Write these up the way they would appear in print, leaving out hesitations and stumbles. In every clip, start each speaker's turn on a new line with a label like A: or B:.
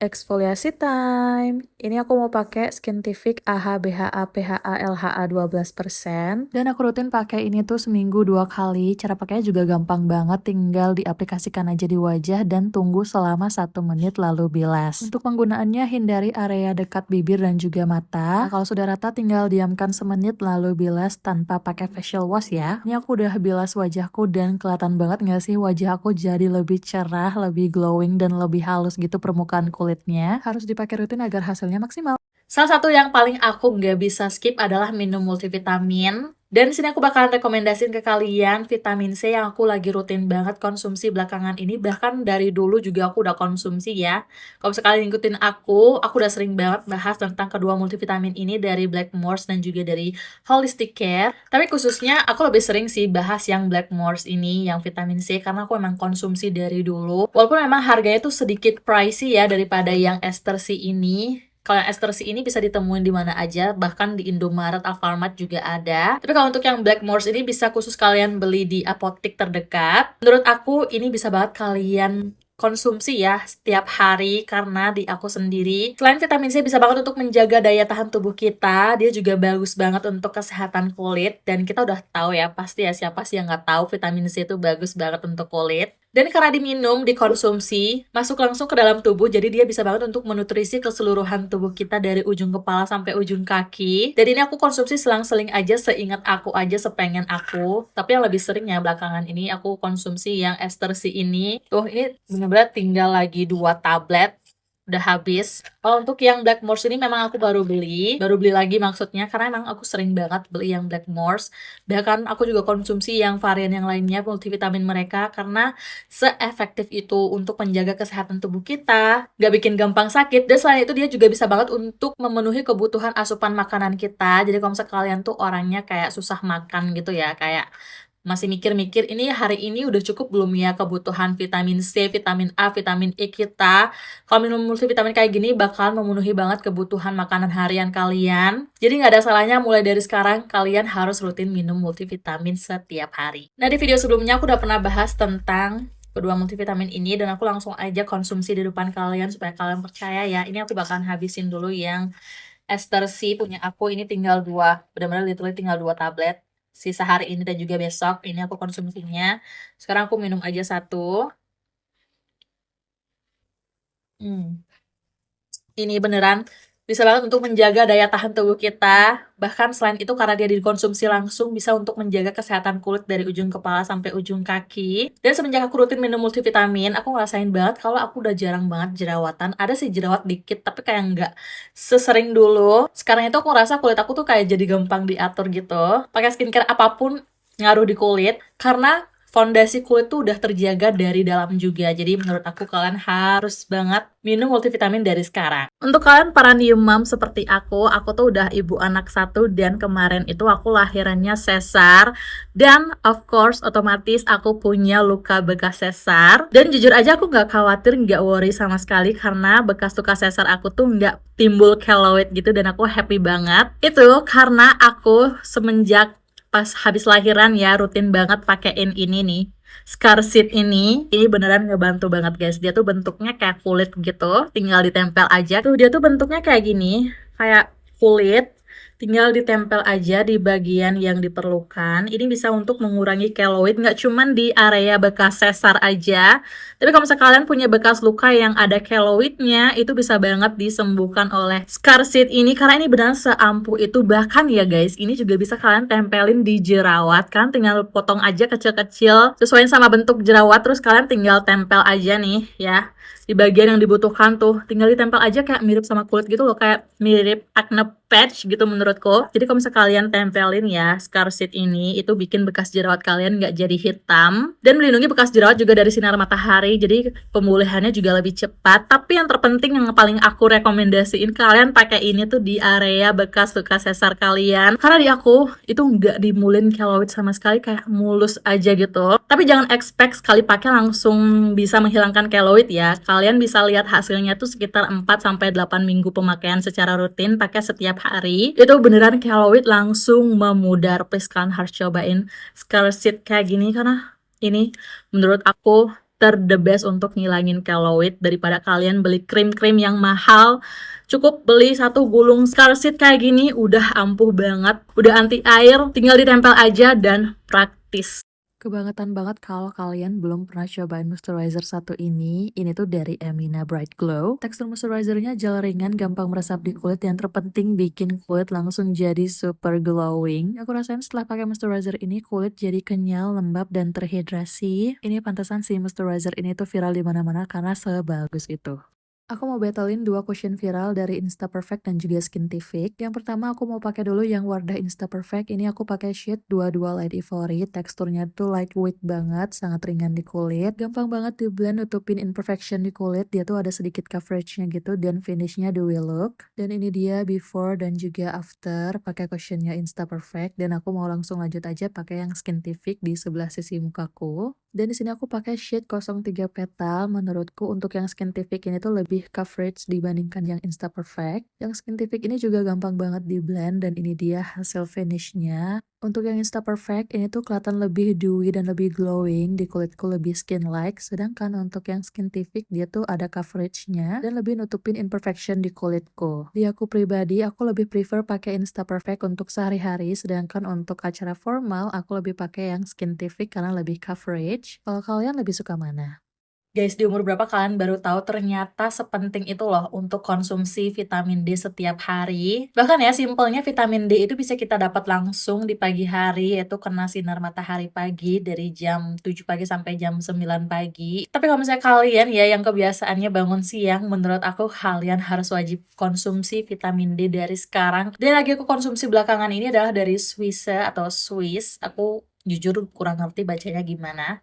A: Exfoliasi time. Ini aku mau pakai Skintific AHA BHA PHA LHA 12%. Dan aku rutin pakai ini tuh seminggu 2 kali. Cara pakainya juga gampang banget, tinggal diaplikasikan aja di wajah dan tunggu selama 1 menit lalu bilas. Untuk penggunaannya hindari area dekat bibir dan juga mata. Nah, kalau sudah rata tinggal diamkan semenit lalu bilas tanpa pakai facial wash ya. Ini aku udah bilas wajahku dan kelihatan banget gak sih wajah aku jadi lebih cerah, lebih glowing dan lebih halus gitu permukaan kulitnya. Harus dipakai rutin agar hasilnya maksimal. Salah satu yang paling aku nggak bisa skip adalah minum multivitamin. Dan di sini aku bakalan rekomendasiin ke kalian vitamin C yang aku lagi rutin banget konsumsi belakangan ini. Bahkan dari dulu juga aku udah konsumsi ya. Kalau misalnya kalian ngikutin aku udah sering banget bahas tentang kedua multivitamin ini dari Blackmores dan juga dari Holistic Care. Tapi khususnya aku lebih sering sih bahas yang Blackmores ini, yang vitamin C, karena aku emang konsumsi dari dulu. Walaupun memang harganya tuh sedikit pricey ya daripada yang Ester C ini. Kalau yang Ester C ini bisa ditemuin di mana aja, bahkan di Indomaret, Alfamart juga ada. Tapi kalau untuk yang Blackmores ini bisa khusus kalian beli di apotek terdekat. Menurut aku ini bisa banget kalian konsumsi ya setiap hari, karena di aku sendiri selain vitamin C bisa banget untuk menjaga daya tahan tubuh kita, dia juga bagus banget untuk kesehatan kulit. Dan kita udah tahu ya, pasti ya, siapa sih yang nggak tahu vitamin C itu bagus banget untuk kulit. Dan karena diminum, dikonsumsi, masuk langsung ke dalam tubuh, jadi dia bisa banget untuk menutrisi keseluruhan tubuh kita dari ujung kepala sampai ujung kaki. Dan ini aku konsumsi selang-seling aja, seingat aku aja, sepengen aku. Tapi yang lebih sering ya belakangan ini aku konsumsi yang Ester C ini. Tuh, ini bener-bener tinggal lagi 2 tablet. Udah habis. Kalau untuk yang Blackmores ini memang aku baru beli lagi maksudnya, karena emang aku sering banget beli yang Blackmores. Bahkan aku juga konsumsi yang varian yang lainnya multivitamin mereka, karena seefektif itu untuk menjaga kesehatan tubuh kita, gak bikin gampang sakit, dan selain itu dia juga bisa banget untuk memenuhi kebutuhan asupan makanan kita. Jadi kalau misalnya kalian tuh orangnya kayak susah makan gitu ya, kayak masih mikir-mikir ini hari ini udah cukup belum ya kebutuhan vitamin C, vitamin A, vitamin E kita. Kalau minum multivitamin kayak gini bakal memenuhi banget kebutuhan makanan harian kalian. Jadi nggak ada salahnya mulai dari sekarang kalian harus rutin minum multivitamin setiap hari. Nah, di video sebelumnya aku udah pernah bahas tentang kedua multivitamin ini, dan aku langsung aja konsumsi di depan kalian supaya kalian percaya ya. Ini aku bakalan habisin dulu yang Ester C punya aku, ini tinggal 2, benar-benar literally tinggal 2 tablet. Sisa hari ini dan juga besok, ini aku konsumsinya. Sekarang aku minum aja 1. Ini beneran bisa banget untuk menjaga daya tahan tubuh kita. Bahkan selain itu, karena dia dikonsumsi langsung, bisa untuk menjaga kesehatan kulit dari ujung kepala sampai ujung kaki. Dan semenjak aku rutin minum multivitamin, aku ngerasain banget kalau aku udah jarang banget jerawatan. Ada sih jerawat dikit, tapi kayak nggak sesering dulu. Sekarang itu aku ngerasa kulit aku tuh kayak jadi gampang diatur gitu. Pakai skincare apapun ngaruh di kulit, karena fondasi kulit tuh udah terjaga dari dalam juga. Jadi menurut aku kalian harus banget minum multivitamin dari sekarang. Untuk kalian para new mom seperti aku tuh udah ibu anak 1, dan kemarin itu aku lahirannya sesar. Dan of course otomatis aku punya luka bekas sesar. Dan jujur aja aku nggak khawatir, nggak worry sama sekali, karena bekas luka sesar aku tuh nggak timbul keloid gitu, dan aku happy banget. Itu karena aku semenjak pas habis lahiran ya rutin banget pakein ini nih, Scar Seed ini beneran ngebantu banget guys. Dia tuh bentuknya kayak kulit gitu, tinggal ditempel aja. Tuh dia tuh bentuknya kayak gini, kayak kulit, tinggal ditempel aja di bagian yang diperlukan. Ini bisa untuk mengurangi keloid, nggak cuman di area bekas sesar aja, tapi kalau misalnya kalian punya bekas luka yang ada keloidnya, itu bisa banget disembuhkan oleh Scar Seed ini, karena ini benar seampuh itu. Bahkan ya guys, ini juga bisa kalian tempelin di jerawat, kan tinggal potong aja kecil-kecil sesuai sama bentuk jerawat, terus kalian tinggal tempel aja nih ya di bagian yang dibutuhkan tuh, tinggal ditempel aja, kayak mirip sama kulit gitu loh, kayak mirip acne patch gitu menurutku. Jadi kalau misalnya kalian tempelin ya Scar Seed ini, itu bikin bekas jerawat kalian nggak jadi hitam, dan melindungi bekas jerawat juga dari sinar matahari, jadi pemulihannya juga lebih cepat. Tapi yang terpenting, yang paling aku rekomendasiin kalian pakai ini tuh di area bekas luka sesar kalian, karena di aku itu nggak dimulin keloid sama sekali, kayak mulus aja gitu. Tapi jangan expect sekali pakai langsung bisa menghilangkan keloid ya. Kalian bisa lihat hasilnya tuh sekitar 4-8 minggu pemakaian secara rutin, pakai setiap hari. Itu beneran keloid langsung memudar. Please kalian harus cobain Scar Seed kayak gini, karena ini menurut aku the best untuk ngilangin keloid daripada kalian beli krim-krim yang mahal. Cukup beli satu gulung Scarsit kayak gini udah ampuh banget, udah anti air, tinggal ditempel aja dan praktis. Kebangetan banget kalau kalian belum pernah cobain moisturizer satu ini. Ini tuh dari Emina Bright Glow. Tekstur moisturizernya gel ringan, gampang meresap di kulit. Yang terpenting bikin kulit langsung jadi super glowing. Aku rasain setelah pakai moisturizer ini kulit jadi kenyal, lembab, dan terhidrasi. Ini pantesan sih moisturizer ini tuh viral di mana-mana karena sebagus itu. Aku mau battlein 2 cushion viral dari Instaperfect dan juga Skintific. Yang pertama aku mau pakai dulu yang Wardah Instaperfect. Ini aku pakai shade 22 Light Ivory. Teksturnya tuh lightweight banget, sangat ringan di kulit. Gampang banget di blend nutupin imperfection di kulit. Dia tuh ada sedikit coveragenya gitu dan finishnya dewy look. Dan ini dia before dan juga after pakai cushionnya Instaperfect. Dan aku mau langsung lanjut aja pakai yang Skintific di sebelah sisi mukaku. Dan di sini aku pakai shade 03 petal. Menurutku untuk yang Skintific ini tuh lebih coverage dibandingkan yang Instaperfect. Yang Skintific ini juga gampang banget di blend dan ini dia hasil finishnya. Untuk yang Instaperfect ini tuh kelihatan lebih dewy dan lebih glowing, di kulitku lebih skin-like. Sedangkan untuk yang Skintific dia tuh ada coveragenya dan lebih nutupin imperfection di kulitku. Di aku pribadi, aku lebih prefer pakai Instaperfect untuk sehari-hari, sedangkan untuk acara formal aku lebih pakai yang Skintific karena lebih coverage. Kalau kalian lebih suka mana? Guys, di umur berapa kalian baru tahu ternyata sepenting itu loh untuk konsumsi vitamin D setiap hari. Bahkan ya simpelnya vitamin D itu bisa kita dapat langsung di pagi hari, yaitu kena sinar matahari pagi dari jam 7 pagi sampai jam 9 pagi. Tapi kalau misalnya kalian ya yang kebiasaannya bangun siang, menurut aku kalian harus wajib konsumsi vitamin D dari sekarang. Dan lagi aku konsumsi belakangan ini adalah dari Swisse atau Swiss. Aku jujur kurang ngerti bacanya gimana.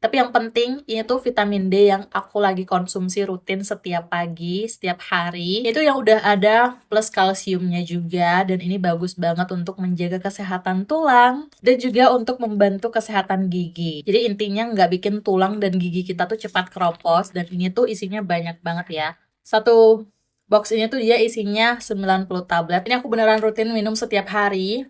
A: Tapi yang penting ini tuh vitamin D yang aku lagi konsumsi rutin setiap pagi, setiap hari. Itu yang udah ada plus kalsiumnya juga dan ini bagus banget untuk menjaga kesehatan tulang dan juga untuk membantu kesehatan gigi. Jadi intinya nggak bikin tulang dan gigi kita tuh cepat keropos dan ini tuh isinya banyak banget ya. Satu box ini tuh dia isinya 90 tablet. Ini aku beneran rutin minum setiap hari.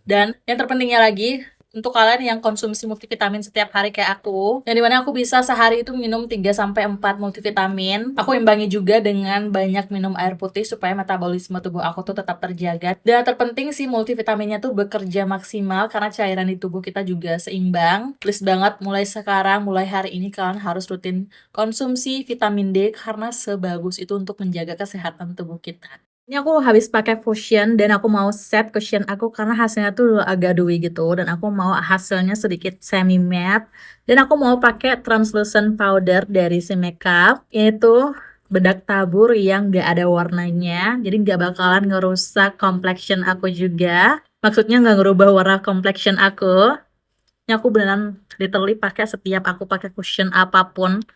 A: Dan yang terpentingnya lagi, untuk kalian yang konsumsi multivitamin setiap hari kayak aku, yang dimana aku bisa sehari itu minum 3-4 multivitamin. Aku imbangi juga dengan banyak minum air putih supaya metabolisme tubuh aku tuh tetap terjaga. Dan yang terpenting sih multivitaminnya tuh bekerja maksimal karena cairan di tubuh kita juga seimbang. Please banget mulai sekarang, mulai hari ini kalian harus rutin konsumsi vitamin D karena sebagus itu untuk menjaga kesehatan tubuh kita. Ini aku habis pakai Fusion dan aku mau set cushion aku karena hasilnya tuh agak dewy gitu dan aku mau hasilnya sedikit semi matte dan aku mau pakai translucent powder dari si makeup yaitu bedak tabur yang gak ada warnanya jadi gak bakalan ngerusak complexion aku juga, maksudnya gak ngerubah warna complexion aku. Ini aku beneran literally pakai setiap aku pakai cushion apapun.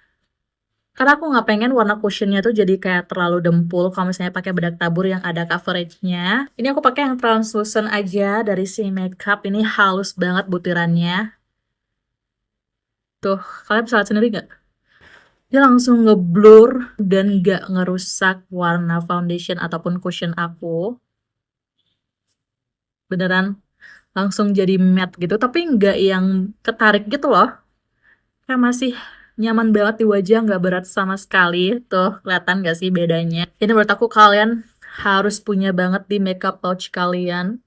A: Karena aku nggak pengen warna cushionnya tuh jadi kayak terlalu dempul kalau misalnya pakai bedak tabur yang ada coveragenya. Ini aku pakai yang translucent aja dari si makeup. Ini halus banget butirannya. Tuh, kalian bisa lihat sendiri nggak? Dia langsung ngeblur dan nggak ngerusak warna foundation ataupun cushion aku. Beneran langsung jadi matte gitu, tapi nggak yang ketarik gitu loh. Kayak masih nyaman banget di wajah, nggak berat sama sekali. Tuh, kelihatan nggak sih bedanya? Ini menurut aku kalian harus punya banget di makeup pouch kalian.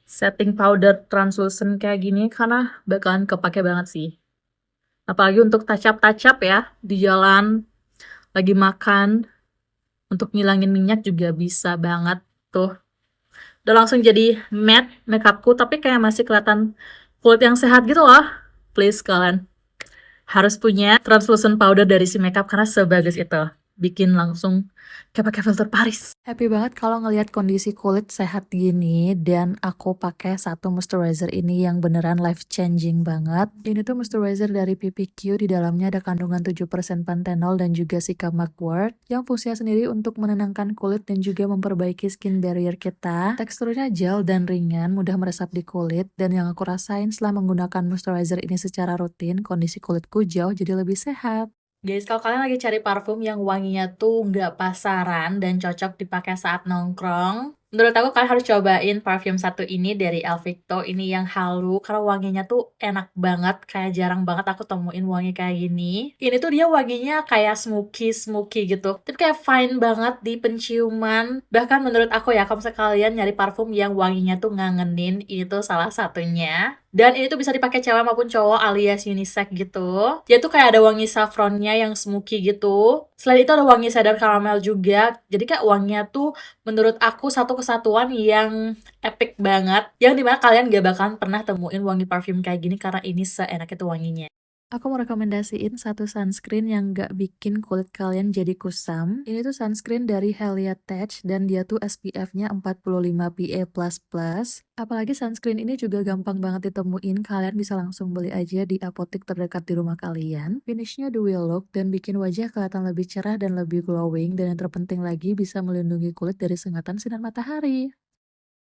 A: Setting powder translucent kayak gini karena bakalan kepake banget sih. Apalagi untuk touch up ya, di jalan, lagi makan, untuk ngilangin minyak juga bisa banget. Tuh, udah langsung jadi matte makeupku, tapi kayak masih kelihatan kulit yang sehat gitu loh. Please kalian harus punya translucent powder dari si makeup karena sebagus itu. Bikin langsung kayak pakai filter Paris. Happy banget kalau ngelihat kondisi kulit sehat gini dan aku pakai satu moisturizer ini yang beneran life changing banget. Ini tuh moisturizer dari PPQ, di dalamnya ada kandungan 7% panthenol dan juga si mugwort yang fungsinya sendiri untuk menenangkan kulit dan juga memperbaiki skin barrier kita. Teksturnya gel dan ringan, mudah meresap di kulit dan yang aku rasain setelah menggunakan moisturizer ini secara rutin, kondisi kulitku jauh jadi lebih sehat. Guys, kalau kalian lagi cari parfum yang wanginya tuh nggak pasaran dan cocok dipakai saat nongkrong, Menurut aku kalian harus cobain parfum satu ini dari Elvicto, ini yang halu, karena wanginya tuh enak banget, kayak jarang banget aku temuin wangi kayak gini. Ini tuh dia wanginya kayak smoky gitu, tapi kayak fine banget di penciuman. Bahkan menurut aku ya, kalau misalnya kalian nyari parfum yang wanginya tuh ngangenin, ini tuh salah satunya. Dan ini tuh bisa dipakai cewek maupun cowok alias unisex gitu. Dia tuh kayak ada wangi saffronnya yang smoky gitu. Selain itu ada wangi cedar caramel juga. Jadi kayak wanginya tuh menurut aku satu kesatuan yang epic banget. Yang dimana kalian gak bakalan pernah temuin wangi parfum kayak gini karena ini seenak itu wanginya. Aku mau rekomendasiin satu sunscreen yang gak bikin kulit kalian jadi kusam. Ini tuh sunscreen dari Helia Tech dan dia tuh SPF-nya 45 PA++. Apalagi sunscreen ini juga gampang banget ditemuin, kalian bisa langsung beli aja di apotek terdekat di rumah kalian. Finishnya dual look dan bikin wajah kelihatan lebih cerah dan lebih glowing, dan yang terpenting lagi bisa melindungi kulit dari sengatan sinar matahari.